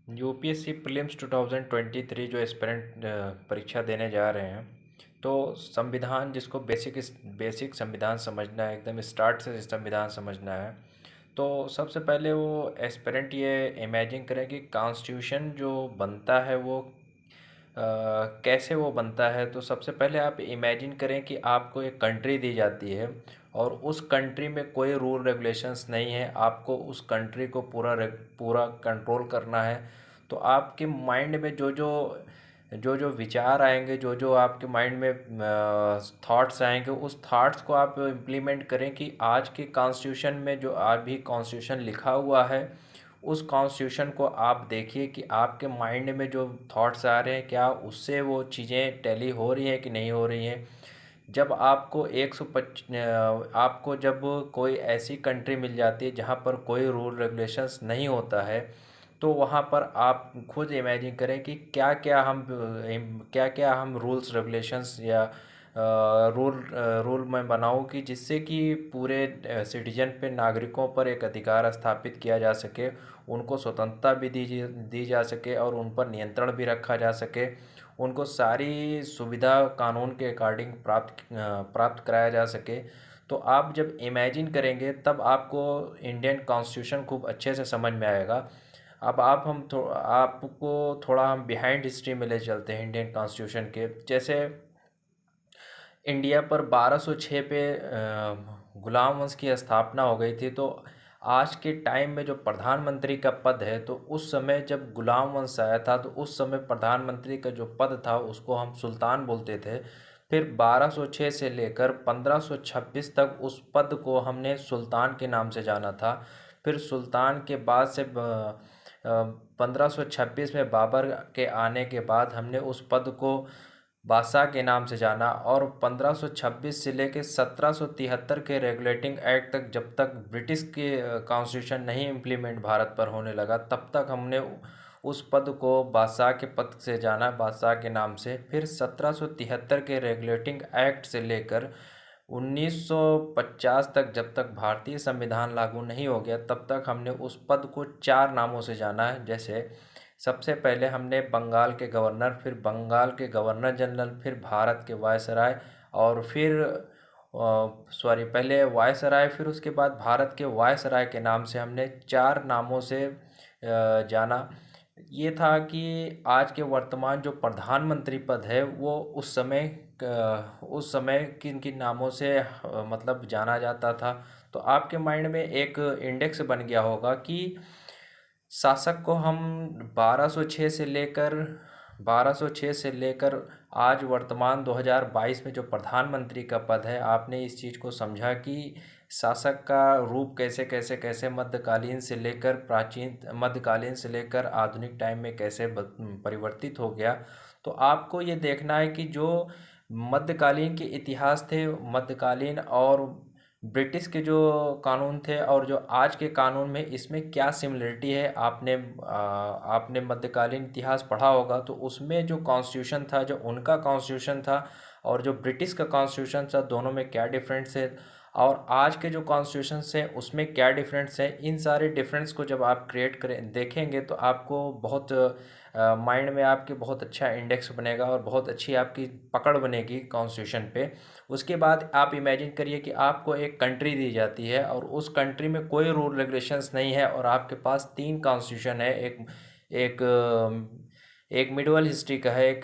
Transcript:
UPSC prelims 2023 जो aspirant परीक्षा देने जा रहे हैं, तो संविधान जिसको बेसिक संविधान समझना है, एकदम स्टार्ट से संविधान समझना है, तो सबसे पहले वो एस्पिरेंट ये इमेजिन करें कि कॉन्स्टिट्यूशन जो बनता है वो कैसे वो बनता है। तो सबसे पहले आप इमेजिन करें कि आपको एक कंट्री दी जाती है और उस कंट्री में कोई रूल रेगुलेशंस नहीं है, आपको उस कंट्री को पूरा कंट्रोल करना है। तो आपके माइंड में जो विचार आएंगे, जो आपके माइंड में थॉट्स आएंगे, उस थॉट्स को आप इम्प्लीमेंट करें कि आज के कॉन्स्टिट्यूशन में जो अभी कॉन्स्टिट्यूशन लिखा हुआ है, उस कॉन्स्टिट्यूशन को आप देखिए कि आपके माइंड में जो थॉट्स आ रहे हैं, क्या उससे वो चीज़ें टैली हो रही हैं कि नहीं हो रही हैं। जब आपको आपको जब कोई ऐसी कंट्री मिल जाती है जहाँ पर कोई रूल रेगुलेशंस नहीं होता है, तो वहाँ पर आप खुद इमेजिन करें कि क्या क्या हम रूल्स रेगुलेशंस या रूल मैं बनाऊँ कि जिससे कि पूरे सिटीजन पे, नागरिकों पर एक अधिकार स्थापित किया जा सके, उनको स्वतंत्रता भी दी जा सके और उन पर नियंत्रण भी रखा जा सके, उनको सारी सुविधा कानून के अकॉर्डिंग प्राप्त कराया जा सके। तो आप जब इमेजिन करेंगे तब आपको इंडियन कॉन्स्टिट्यूशन खूब अच्छे से समझ में आएगा। अब आपको थोड़ा हम बिहाइंड हिस्ट्री में ले चलते हैं इंडियन कॉन्स्टिट्यूशन के। जैसे इंडिया पर 1206 पे गुलाम वंश की स्थापना हो गई थी। तो आज के टाइम में जो प्रधानमंत्री का पद है, तो उस समय जब गुलाम वंश आया था, तो उस समय प्रधानमंत्री का जो पद था उसको हम सुल्तान बोलते थे। फिर 1206 से लेकर 1526 तक उस पद को हमने सुल्तान के नाम से जाना था। फिर सुल्तान के बाद से 1526 में बाबर के आने के बाद हमने उस पद को बादशाह के नाम से जाना। और 1526 से लेकर 1773 के रेगुलेटिंग एक्ट तक, जब तक ब्रिटिश के कॉन्स्टिट्यूशन नहीं इम्प्लीमेंट भारत पर होने लगा, तब तक हमने उस पद को बादशाह के पद से जाना, बादशाह के नाम से। फिर 1773 के रेगुलेटिंग एक्ट से लेकर 1950 तक, जब तक भारतीय संविधान लागू नहीं हो गया, तब तक हमने उस पद को 4 नामों से जाना है। जैसे सबसे पहले हमने बंगाल के गवर्नर, फिर बंगाल के गवर्नर जनरल, फिर भारत के वायसराय, और फिर पहले वायसराय, फिर उसके बाद भारत के वायसराय के नाम से हमने 4 नामों से जाना। ये था कि आज के वर्तमान जो प्रधानमंत्री पद है वो उस समय किन किन नामों से मतलब जाना जाता था। तो आपके माइंड में एक इंडेक्स बन गया होगा कि शासक को हम 1206 से लेकर आज वर्तमान 2022 में जो प्रधानमंत्री का पद है, आपने इस चीज़ को समझा कि शासक का रूप कैसे मध्यकालीन से लेकर आधुनिक टाइम में कैसे परिवर्तित हो गया। तो आपको ये देखना है कि जो मध्यकालीन के इतिहास थे, मध्यकालीन और ब्रिटिश के जो कानून थे और जो आज के कानून में, इसमें क्या सिमिलरिटी है। आपने मध्यकालीन इतिहास पढ़ा होगा, तो उसमें जो कॉन्स्टिट्यूशन था, जो उनका कॉन्स्टिट्यूशन था और जो ब्रिटिश का कॉन्स्टिट्यूशन था, दोनों में क्या डिफरेंस है, और आज के जो कॉन्स्टिट्यूशन हैं उसमें क्या डिफरेंस है। इन सारे डिफरेंस को जब आप क्रिएट करें देखेंगे, तो आपको बहुत माइंड में आपके बहुत अच्छा इंडेक्स बनेगा और बहुत अच्छी आपकी पकड़ बनेगी कॉन्स्टिट्यूशन पे। उसके बाद आप इमेजिन करिए कि आपको एक कंट्री दी जाती है और उस कंट्री में कोई रूल रेगुलेशंस नहीं है और आपके पास 3 कॉन्स्टिट्यूशन है। एक एक एक मिडवल हिस्ट्री का है, एक